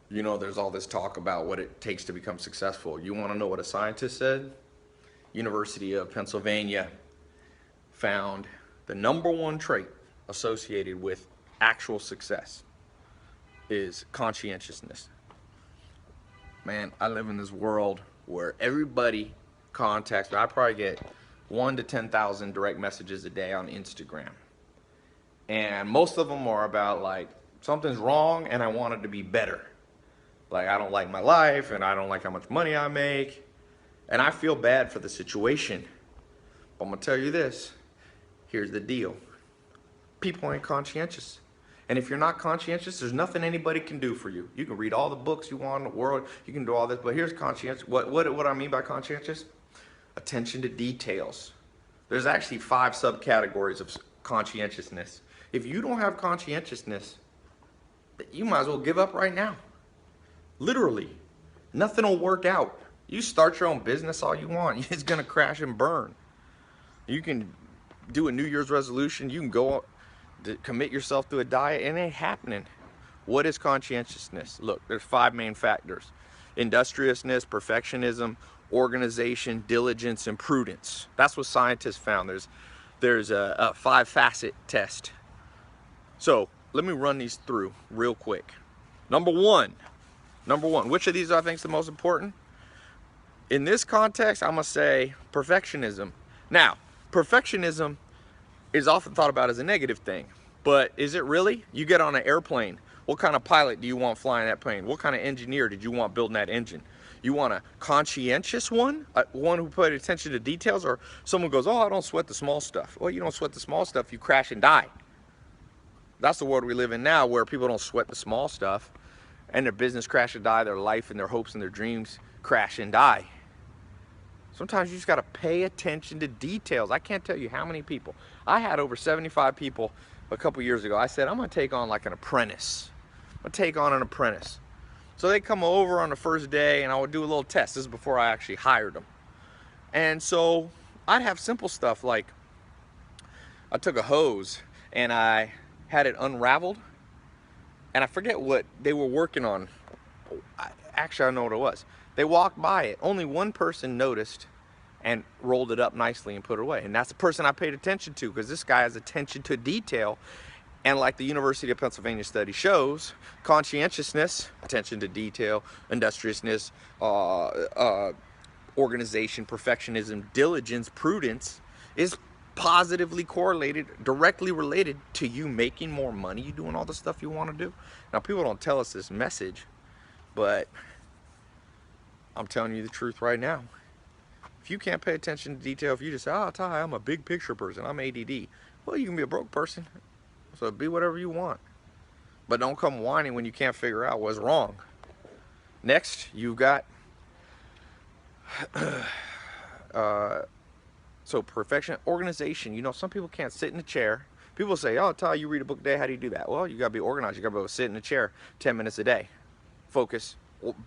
You know, there's all this talk about what it takes to become successful. You want to know what a scientist said? University of Pennsylvania found the number one trait associated with actual success is conscientiousness. Man, I live in this world where everybody contacts me. I probably get 1 to 10,000 direct messages a day on Instagram. And most of them are about like something's wrong and I want it to be better. Like I don't like my life and I don't like how much money I make. And I feel bad for the situation. But I'm going to tell you this. Here's the deal. People ain't conscientious. And if you're not conscientious, there's nothing anybody can do for you. You can read all the books you want in the world. You can do all this. But here's conscientious. What I mean by conscientious? Attention to details. There's actually 5 subcategories of conscientiousness. If you don't have conscientiousness, you might as well give up right now. Literally. Nothing will work out. You start your own business all you want. It's going to crash and burn. You can do a New Year's resolution. You can go commit yourself to a diet. It ain't happening. What is conscientiousness? Look, there's 5 main factors. Industriousness, perfectionism, organization, diligence, and prudence. That's what scientists found. There's a 5-facet test. So let me run these through real quick. Number one, which of these I think is the most important? In this context, I'm going to say perfectionism. Now, perfectionism is often thought about as a negative thing, but is it really? You get on an airplane. What kind of pilot do you want flying that plane? What kind of engineer did you want building that engine? You want a conscientious one? One who paid attention to details? Or someone goes, oh, I don't sweat the small stuff. Well, you don't sweat the small stuff, you crash and die. That's the world we live in now, where people don't sweat the small stuff and their business crash and die, their life and their hopes and their dreams crash and die. Sometimes you just got to pay attention to details. I can't tell you how many people. I had over 75 people a couple years ago. I said, I'm going to take on like an apprentice. I'm going to take on an apprentice. So they come over on the first day and I would do a little test. This is before I actually hired them. And so I'd have simple stuff like I took a hose and I had it unraveled. And I forget what they were working on. Actually, I know what it was. They walked by it. Only one person noticed and rolled it up nicely and put it away. And that's the person I paid attention to, because this guy has attention to detail. And like the University of Pennsylvania study shows, conscientiousness, attention to detail, industriousness, organization, perfectionism, diligence, prudence is positively correlated, directly related to you making more money, you doing all the stuff you want to do. Now, people don't tell us this message, but I'm telling you the truth right now. If you can't pay attention to detail, if you just say, oh, Tai, I'm a big picture person, I'm ADD. Well, you can be a broke person. So be whatever you want. But don't come whining when you can't figure out what's wrong. Next, you've got, so perfection, organization. You know, some people can't sit in a chair. People say, oh, Tai, you read a book a day. How do you do that? Well, you got to be organized. You got to be able to sit in a chair 10 minutes a day. Focus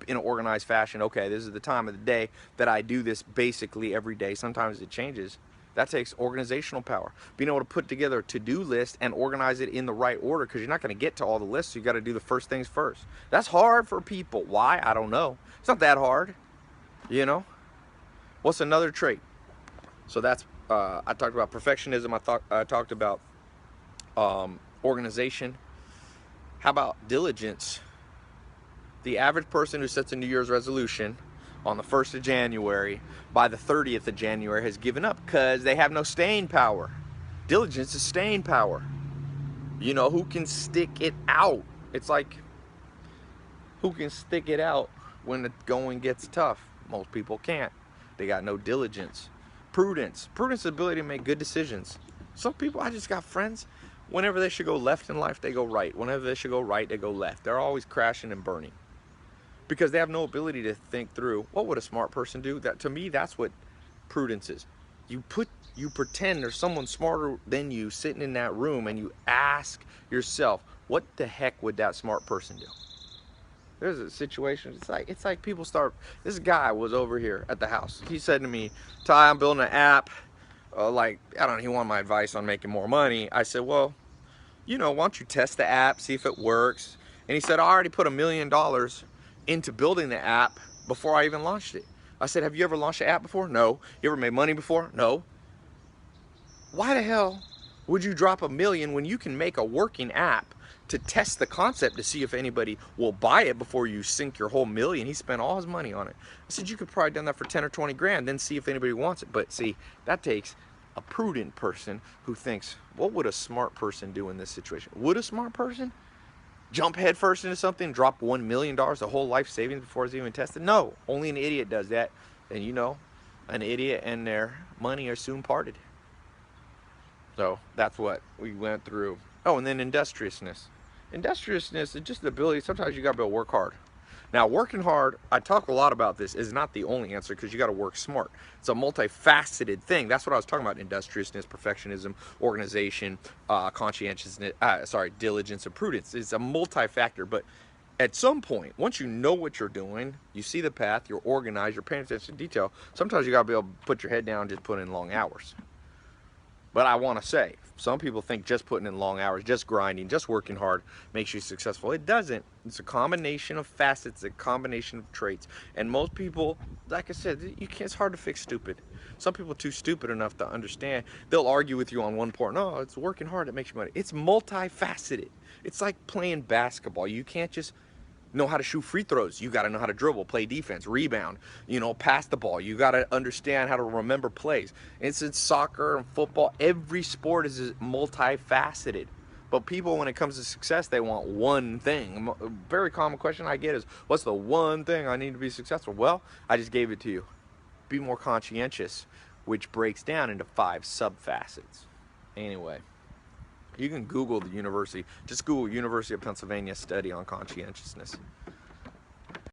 in an organized fashion. Okay, this is the time of the day that I do this basically every day. Sometimes it changes. That takes organizational power. Being able to put together a to-do list and organize it in the right order, because you're not going to get to all the lists. So you got to do the first things first. That's hard for people. Why? I don't know. It's not that hard. You know? What's another trait? So that's, I talked about perfectionism. I talked about organization. How about diligence? The average person who sets a New Year's resolution on the 1st of January, by the 30th of January has given up because they have no staying power. Diligence is staying power. You know, who can stick it out? It's like, who can stick it out when the going gets tough? Most people can't. They got no diligence. Prudence. Prudence is the ability to make good decisions. Some people, I just got friends, whenever they should go left in life, they go right. Whenever they should go right, they go left. They're always crashing and burning, because they have no ability to think through, what would a smart person do? That, to me, that's what prudence is. You pretend there's someone smarter than you sitting in that room, and you ask yourself, what the heck would that smart person do? There's a situation, it's like people start, this guy was over here at the house. He said to me, Tai, I'm building an app, I don't know, he wanted my advice on making more money. I said, well, you know, why don't you test the app, see if it works, And he said, I already put $1 million into building the app before I even launched it. I said, have you ever launched an app before? No. You ever made money before? No. Why the hell would you drop $1 million when you can make a working app to test the concept to see if anybody will buy it before you sink your whole $1 million? He spent all his money on it. I said, you could probably done that for 10 or 20 grand, then see if anybody wants it. But see, that takes a prudent person who thinks, what would a smart person do in this situation? Would a smart person jump headfirst into something, drop $1 million, a whole life savings before it's even tested? No, only an idiot does that. And you know, an idiot and their money are soon parted. So that's what we went through. Oh, and then industriousness. Industriousness is just the ability, sometimes you gotta be able to work hard. Now, working hard, I talk a lot about this, is not the only answer, because you gotta work smart. It's a multifaceted thing. That's what I was talking about: industriousness, perfectionism, organization, conscientiousness, diligence and prudence. It's a multi-factor, but at some point, once you know what you're doing, you see the path, you're organized, you're paying attention to detail, sometimes you gotta be able to put your head down and just put in long hours. But I want to say, some people think just putting in long hours, just grinding, just working hard makes you successful. It doesn't. It's a combination of facets, a combination of traits. And most people, like I said, it's hard to fix stupid. Some people are too stupid enough to understand. They'll argue with you on one point. No, it's working hard that makes you money. It's multifaceted. It's like playing basketball. You can't just know how to shoot free throws. You got to know how to dribble, play defense, rebound, pass the ball. You got to understand how to remember plays. It's in soccer and football. Every sport is multifaceted. But people, when it comes to success, they want one thing. A very common question I get is, what's the one thing I need to be successful? Well, I just gave it to you. Be more conscientious, which breaks down into 5 sub-facets. Anyway, you can Google the university. Just Google University of Pennsylvania study on conscientiousness.